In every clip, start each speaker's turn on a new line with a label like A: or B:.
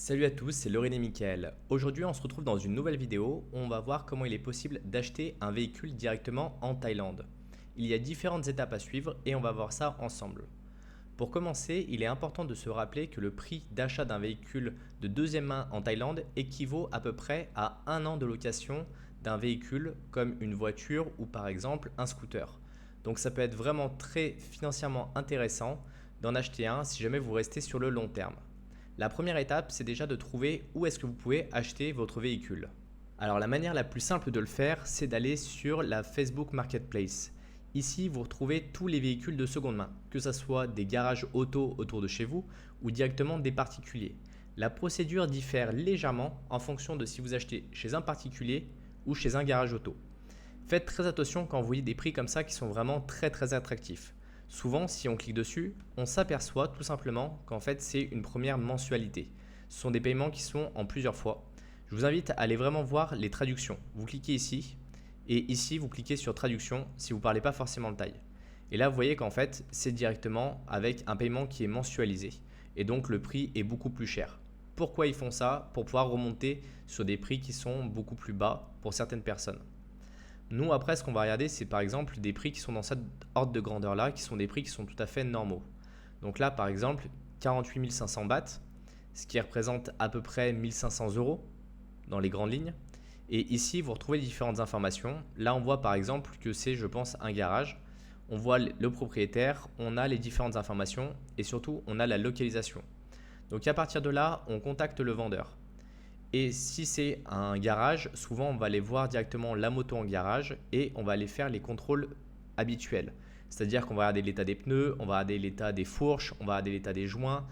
A: Salut à tous, c'est Laurine et Mickaël. Aujourd'hui, on se retrouve dans une nouvelle vidéo où on va voir comment il est possible d'acheter un véhicule directement en Thaïlande. Il y a différentes étapes à suivre et on va voir ça ensemble. Pour commencer, il est important de se rappeler que le prix d'achat d'un véhicule de deuxième main en Thaïlande équivaut à peu près à un an de location d'un véhicule comme une voiture ou par exemple un scooter. Donc ça peut être vraiment très financièrement intéressant d'en acheter un si jamais vous restez sur le long terme. La première étape, c'est déjà de trouver où est-ce que vous pouvez acheter votre véhicule. Alors la manière la plus simple de le faire, c'est d'aller sur la Facebook Marketplace. Ici, vous retrouvez tous les véhicules de seconde main, que ce soit des garages auto autour de chez vous ou directement des particuliers. La procédure diffère légèrement en fonction de si vous achetez chez un particulier ou chez un garage auto. Faites très attention quand vous voyez des prix comme ça qui sont vraiment très attractifs. Souvent, si on clique dessus, on s'aperçoit tout simplement qu'en fait c'est une première mensualité. Ce sont des paiements qui sont en plusieurs fois. Je vous invite à aller vraiment voir les traductions. Vous cliquez ici et ici vous cliquez sur traduction si vous ne parlez pas forcément le thaï. Et là vous voyez qu'en fait c'est directement avec un paiement qui est mensualisé et donc le prix est beaucoup plus cher. Pourquoi ils font ça? Pour pouvoir remonter sur des prix qui sont beaucoup plus bas pour certaines personnes. Nous, après, ce qu'on va regarder, c'est par exemple des prix qui sont dans cette ordre de grandeur-là, qui sont des prix qui sont tout à fait normaux. Donc là, par exemple, 48 500 bahts, ce qui représente à peu près 1500 euros dans les grandes lignes. Et ici, vous retrouvez différentes informations. Là, on voit par exemple que c'est, je pense, un garage. On voit le propriétaire, on a les différentes informations et surtout, on a la localisation. Donc à partir de là, on contacte le vendeur. Et si c'est un garage, souvent on va aller voir directement la moto en garage et on va aller faire les contrôles habituels. C'est-à-dire qu'on va regarder l'état des pneus, on va regarder l'état des fourches, on va regarder l'état des joints,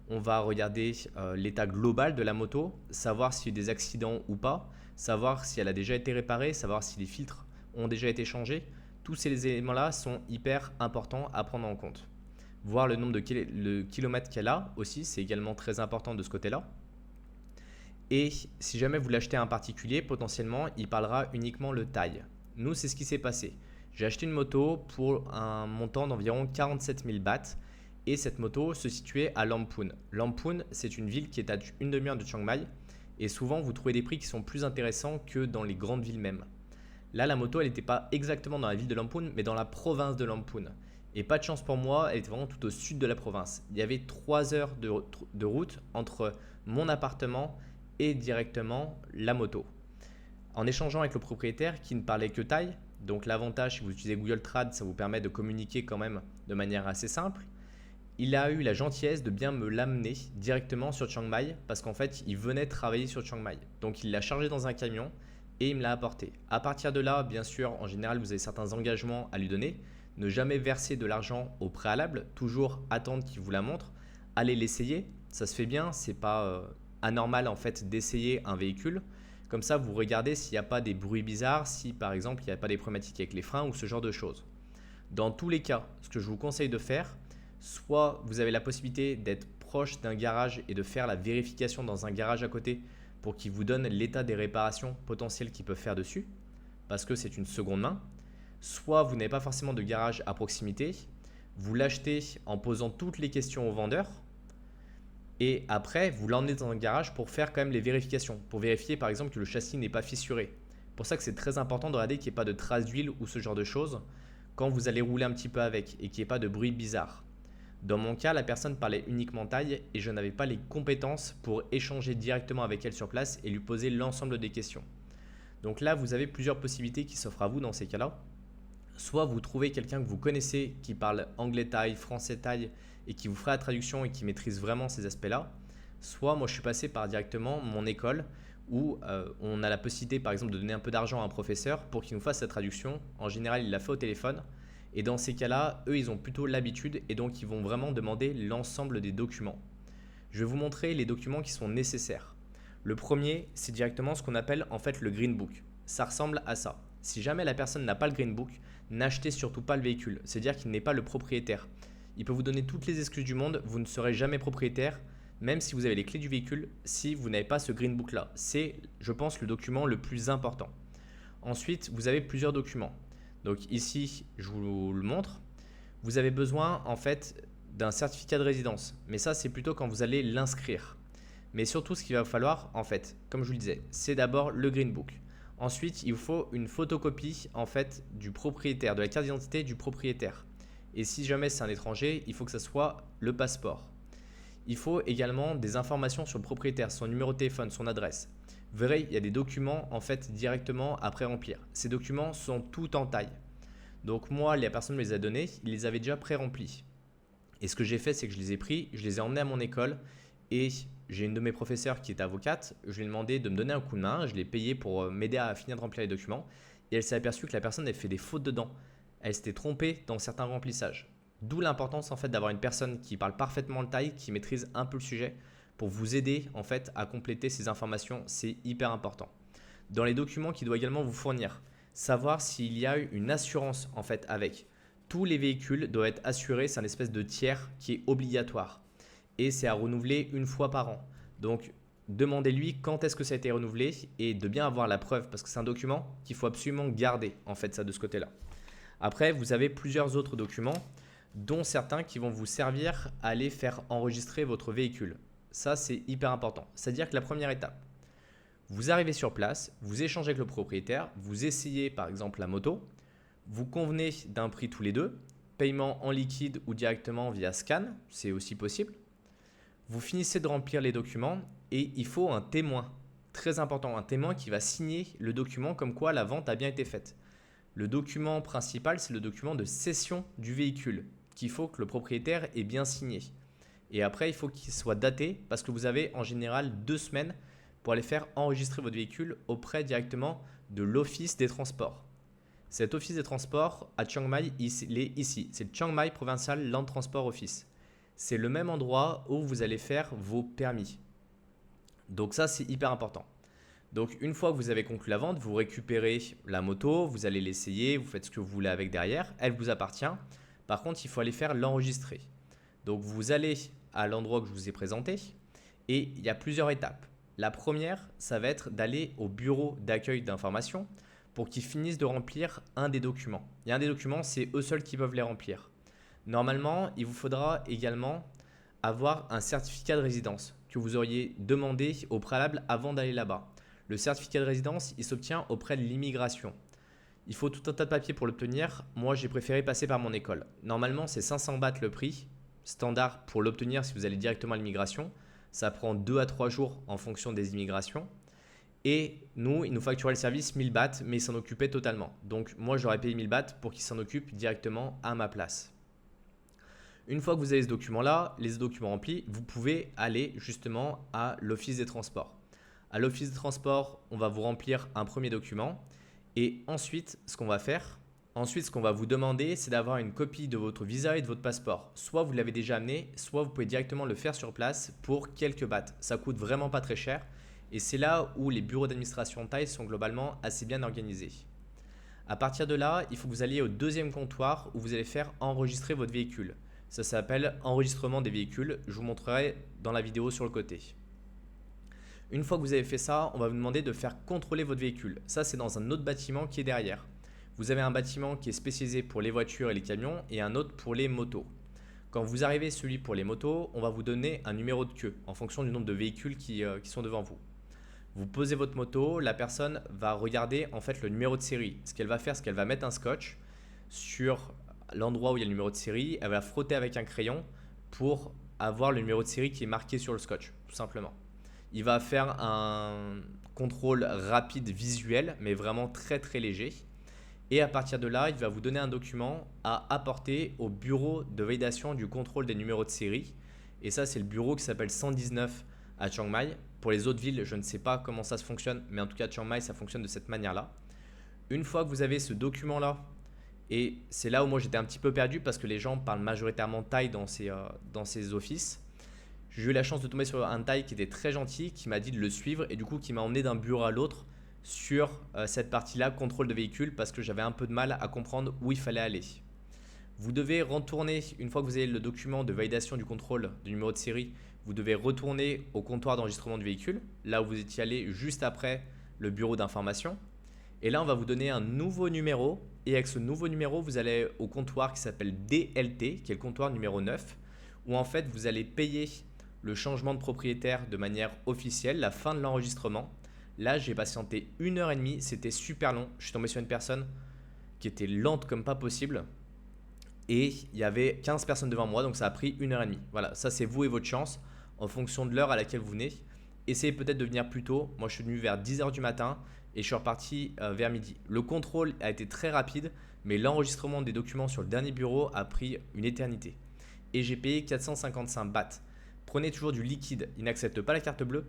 A: on va regarder l'état global de la moto, savoir s'il y a eu des accidents ou pas, savoir si elle a déjà été réparée, savoir si les filtres ont déjà été changés. Tous ces éléments-là sont hyper importants à prendre en compte. Voir le nombre de kilomètres qu'elle a aussi, c'est également très important de ce côté-là. Et si jamais vous l'achetez à un particulier, potentiellement, il parlera uniquement le thaï. Nous, c'est ce qui s'est passé. J'ai acheté une moto pour un montant d'environ 47 000 bahts et cette moto se situait à Lamphun. Lamphun, c'est une ville qui est à une demi-heure de Chiang Mai et souvent, vous trouvez des prix qui sont plus intéressants que dans les grandes villes même. Là, la moto, elle n'était pas exactement dans la ville de Lamphun, mais dans la province de Lamphun. Et pas de chance pour moi, elle était vraiment tout au sud de la province. Il y avait 3 heures de route entre mon appartement et directement la moto. En échangeant avec le propriétaire qui ne parlait que thaï, donc l'avantage si vous utilisez Google Trad, ça vous permet de communiquer quand même de manière assez simple. Il a eu la gentillesse de bien me l'amener directement sur Chiang Mai parce qu'en fait il venait travailler sur Chiang Mai. Donc il l'a chargé dans un camion et il me l'a apporté. À partir de là, bien sûr, en général vous avez certains engagements à lui donner. Ne jamais verser de l'argent au préalable, toujours attendre qu'il vous la montre. Allez l'essayer, ça se fait bien, c'est pas anormal en fait d'essayer un véhicule. Comme ça, vous regardez s'il n'y a pas des bruits bizarres, si par exemple il n'y a pas des problématiques avec les freins ou ce genre de choses. Dans tous les cas, ce que je vous conseille de faire, soit vous avez la possibilité d'être proche d'un garage et de faire la vérification dans un garage à côté pour qu'il vous donne l'état des réparations potentielles qu'il peut faire dessus, parce que c'est une seconde main. Soit vous n'avez pas forcément de garage à proximité, vous l'achetez en posant toutes les questions au vendeur et après vous l'emmenez dans un garage pour faire quand même les vérifications, pour vérifier par exemple que le châssis n'est pas fissuré. C'est pour ça que c'est très important de regarder qu'il n'y ait pas de traces d'huile ou ce genre de choses quand vous allez rouler un petit peu avec et qu'il n'y ait pas de bruit bizarre. Dans mon cas, la personne parlait uniquement thaï et je n'avais pas les compétences pour échanger directement avec elle sur place et lui poser l'ensemble des questions. Donc là, vous avez plusieurs possibilités qui s'offrent à vous dans ces cas-là. Soit vous trouvez quelqu'un que vous connaissez qui parle anglais thaï, français thaï et qui vous fera la traduction et qui maîtrise vraiment ces aspects-là. Soit moi je suis passé par directement mon école où on a la possibilité par exemple de donner un peu d'argent à un professeur pour qu'il nous fasse la traduction. En général il l'a fait au téléphone et dans ces cas-là, eux ils ont plutôt l'habitude et donc ils vont vraiment demander l'ensemble des documents. Je vais vous montrer les documents qui sont nécessaires. Le premier, c'est directement ce qu'on appelle en fait le Green Book. Ça ressemble à ça. Si jamais la personne n'a pas le Green Book, n'achetez surtout pas le véhicule. C'est-à-dire qu'il n'est pas le propriétaire. Il peut vous donner toutes les excuses du monde, vous ne serez jamais propriétaire, même si vous avez les clés du véhicule, si vous n'avez pas ce Green Book là. C'est, je pense, le document le plus important. Ensuite, vous avez plusieurs documents. Donc ici, je vous le montre. Vous avez besoin en fait d'un certificat de résidence, mais ça c'est plutôt quand vous allez l'inscrire. Mais surtout, ce qu'il va falloir, en fait, comme je vous le disais, c'est d'abord le Green Book. Ensuite, il vous faut une photocopie, en fait, du propriétaire, de la carte d'identité du propriétaire. Et si jamais c'est un étranger, il faut que ça soit le passeport. Il faut également des informations sur le propriétaire, son numéro de téléphone, son adresse. Vous verrez, il y a des documents, en fait, directement à pré-remplir. Ces documents sont tout en taille. Donc moi, la personne me les a donnés, il les avait déjà pré-remplis. Et ce que j'ai fait, c'est que je les ai pris, je les ai emmenés à mon école et j'ai une de mes professeurs qui est avocate. Je lui ai demandé de me donner un coup de main, je l'ai payé pour m'aider à finir de remplir les documents. Et elle s'est aperçue que la personne avait fait des fautes dedans. Elle s'était trompée dans certains remplissages. D'où l'importance en fait d'avoir une personne qui parle parfaitement le thaï, qui maîtrise un peu le sujet pour vous aider en fait à compléter ces informations. C'est hyper important. Dans les documents qu'il doit également vous fournir, savoir s'il y a une assurance en fait avec. Tous les véhicules doivent être assurés, c'est un espèce de tiers qui est obligatoire et c'est à renouveler une fois par an. Donc demandez-lui quand est-ce que ça a été renouvelé et de bien avoir la preuve parce que c'est un document qu'il faut absolument garder en fait ça de ce côté-là. Après, vous avez plusieurs autres documents dont certains qui vont vous servir à aller faire enregistrer votre véhicule. Ça, c'est hyper important. C'est-à-dire que la première étape, vous arrivez sur place, vous échangez avec le propriétaire, vous essayez par exemple la moto, vous convenez d'un prix tous les deux, paiement en liquide ou directement via scan, c'est aussi possible. Vous finissez de remplir les documents et il faut un témoin, très important, un témoin qui va signer le document comme quoi la vente a bien été faite. Le document principal, c'est le document de cession du véhicule qu'il faut que le propriétaire ait bien signé. Et après, il faut qu'il soit daté parce que vous avez en général 2 semaines pour aller faire enregistrer votre véhicule auprès directement de l'Office des transports. Cet Office des transports à Chiang Mai, il est ici. C'est le Chiang Mai Provincial Land Transport Office. C'est le même endroit où vous allez faire vos permis. Donc ça, c'est hyper important. Donc une fois que vous avez conclu la vente, vous récupérez la moto, vous allez l'essayer, vous faites ce que vous voulez avec derrière, elle vous appartient. Par contre, il faut aller faire l'enregistrer. Donc vous allez à l'endroit que je vous ai présenté et il y a plusieurs étapes. La première, ça va être d'aller au bureau d'accueil d'information pour qu'ils finissent de remplir un des documents. Il y a un des documents, c'est eux seuls qui peuvent les remplir. Normalement, il vous faudra également avoir un certificat de résidence que vous auriez demandé au préalable avant d'aller là-bas. Le certificat de résidence, il s'obtient auprès de l'immigration. Il faut tout un tas de papiers pour l'obtenir. Moi, j'ai préféré passer par mon école. Normalement, c'est 500 bahts le prix standard pour l'obtenir si vous allez directement à l'immigration. Ça prend 2 à 3 jours en fonction des immigrations. Et nous, il nous facturait le service 1000 bahts, mais il s'en occupait totalement. Donc moi, j'aurais payé 1000 bahts pour qu'il s'en occupe directement à ma place. Une fois que vous avez ce document-là, les documents remplis, vous pouvez aller justement à l'Office des transports. À l'Office des transports, on va vous remplir un premier document. Et ensuite, ce qu'on va vous demander, c'est d'avoir une copie de votre visa et de votre passeport. Soit vous l'avez déjà amené, soit vous pouvez directement le faire sur place pour quelques bahts. Ça coûte vraiment pas très cher. Et c'est là où les bureaux d'administration thaï sont globalement assez bien organisés. À partir de là, il faut que vous alliez au deuxième comptoir où vous allez faire enregistrer votre véhicule. Ça s'appelle enregistrement des véhicules. Je vous montrerai dans la vidéo sur le côté. Une fois que vous avez fait ça, on va vous demander de faire contrôler votre véhicule. Ça, c'est dans un autre bâtiment qui est derrière. Vous avez un bâtiment qui est spécialisé pour les voitures et les camions et un autre pour les motos. Quand vous arrivez celui pour les motos, on va vous donner un numéro de queue en fonction du nombre de véhicules qui sont devant vous. Vous posez votre moto, la personne va regarder en fait le numéro de série. Ce qu'elle va faire, c'est qu'elle va mettre un scotch sur l'endroit où il y a le numéro de série. Elle va frotter avec un crayon pour avoir le numéro de série qui est marqué sur le scotch, tout simplement. Il va faire un contrôle rapide visuel, mais vraiment très très léger. Et à partir de là, il va vous donner un document à apporter au bureau de validation du contrôle des numéros de série. Et ça, c'est le bureau qui s'appelle 119 à Chiang Mai. Pour les autres villes, je ne sais pas comment ça se fonctionne, mais en tout cas, Chiang Mai, ça fonctionne de cette manière-là. Une fois que vous avez ce document-là, et c'est là où moi j'étais un petit peu perdu parce que les gens parlent majoritairement thaï dans ces offices. J'ai eu la chance de tomber sur un thaï qui était très gentil, qui m'a dit de le suivre et du coup qui m'a emmené d'un bureau à l'autre sur cette partie-là, contrôle de véhicule, parce que j'avais un peu de mal à comprendre où il fallait aller. Vous devez retourner, une fois que vous avez le document de validation du contrôle du numéro de série, vous devez retourner au comptoir d'enregistrement du véhicule, là où vous étiez allé juste après le bureau d'information. Et là, on va vous donner un nouveau numéro. Et avec ce nouveau numéro, vous allez au comptoir qui s'appelle DLT, qui est le comptoir numéro 9, où en fait, vous allez payer le changement de propriétaire de manière officielle, la fin de l'enregistrement. Là, j'ai patienté 1 h 30, c'était super long. Je suis tombé sur une personne qui était lente comme pas possible. Et il y avait 15 personnes devant moi, donc ça a pris 1 h 30. Voilà, ça c'est vous et votre chance, en fonction de l'heure à laquelle vous venez. Essayez peut-être de venir plus tôt. Moi, je suis venu vers 10 h du matin et je suis reparti vers midi. Le contrôle a été très rapide, mais l'enregistrement des documents sur le dernier bureau a pris une éternité. Et j'ai payé 455 bahts. Prenez toujours du liquide. Ils n'acceptent pas la carte bleue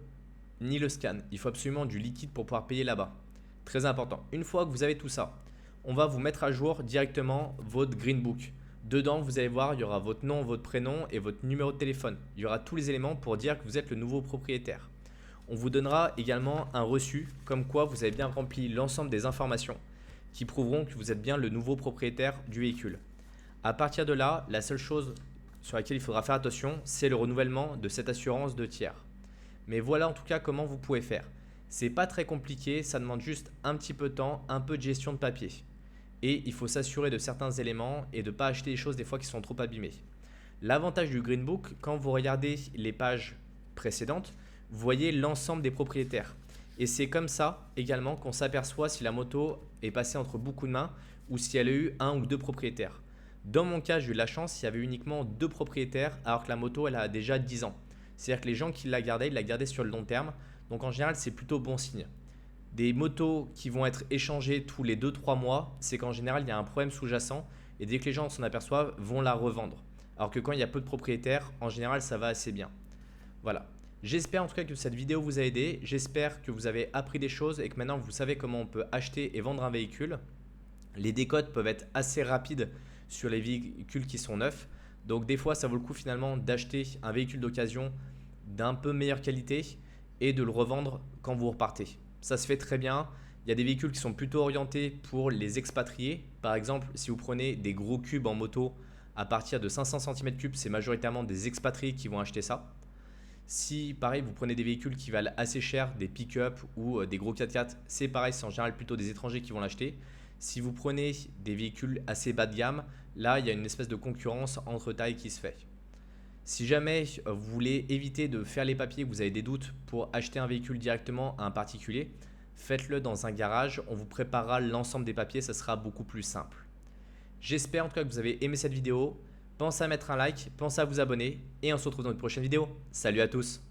A: ni le scan. Il faut absolument du liquide pour pouvoir payer là-bas. Très important. Une fois que vous avez tout ça, on va vous mettre à jour directement votre Green Book. Dedans, vous allez voir, il y aura votre nom, votre prénom et votre numéro de téléphone. Il y aura tous les éléments pour dire que vous êtes le nouveau propriétaire. On vous donnera également un reçu comme quoi vous avez bien rempli l'ensemble des informations qui prouveront que vous êtes bien le nouveau propriétaire du véhicule. À partir de là, la seule chose sur laquelle il faudra faire attention, c'est le renouvellement de cette assurance de tiers. Mais voilà en tout cas comment vous pouvez faire. C'est pas très compliqué, ça demande juste un petit peu de temps, un peu de gestion de papier. Et il faut s'assurer de certains éléments et de ne pas acheter des choses des fois qui sont trop abîmées. L'avantage du Green Book, quand vous regardez les pages précédentes, vous voyez l'ensemble des propriétaires. Et c'est comme ça également qu'on s'aperçoit si la moto est passée entre beaucoup de mains ou si elle a eu un ou deux propriétaires. Dans mon cas, j'ai eu la chance, il y avait uniquement 2 propriétaires alors que la moto elle a déjà 10 ans. C'est-à-dire que les gens qui la gardaient, ils la gardaient sur le long terme. Donc en général, c'est plutôt bon signe. Des motos qui vont être échangées tous les 2-3 mois, c'est qu'en général, il y a un problème sous-jacent et dès que les gens s'en aperçoivent, vont la revendre. Alors que quand il y a peu de propriétaires, en général, ça va assez bien. Voilà. J'espère en tout cas que cette vidéo vous a aidé. J'espère que vous avez appris des choses et que maintenant vous savez comment on peut acheter et vendre un véhicule. Les décotes peuvent être assez rapides sur les véhicules qui sont neufs. Donc des fois, ça vaut le coup finalement d'acheter un véhicule d'occasion d'un peu meilleure qualité et de le revendre quand vous repartez. Ça se fait très bien. Il y a des véhicules qui sont plutôt orientés pour les expatriés. Par exemple, si vous prenez des gros cubes en moto à partir de 500 cm3, c'est majoritairement des expatriés qui vont acheter ça. Si pareil, vous prenez des véhicules qui valent assez cher, des pick-up ou des gros 4x4, c'est pareil, c'est en général plutôt des étrangers qui vont l'acheter. Si vous prenez des véhicules assez bas de gamme, là, il y a une espèce de concurrence entre tailles qui se fait. Si jamais vous voulez éviter de faire les papiers, vous avez des doutes pour acheter un véhicule directement à un particulier, faites-le dans un garage, on vous préparera l'ensemble des papiers, ça sera beaucoup plus simple. J'espère en tout cas que vous avez aimé cette vidéo. Pensez à mettre un like, pensez à vous abonner et on se retrouve dans une prochaine vidéo. Salut à tous!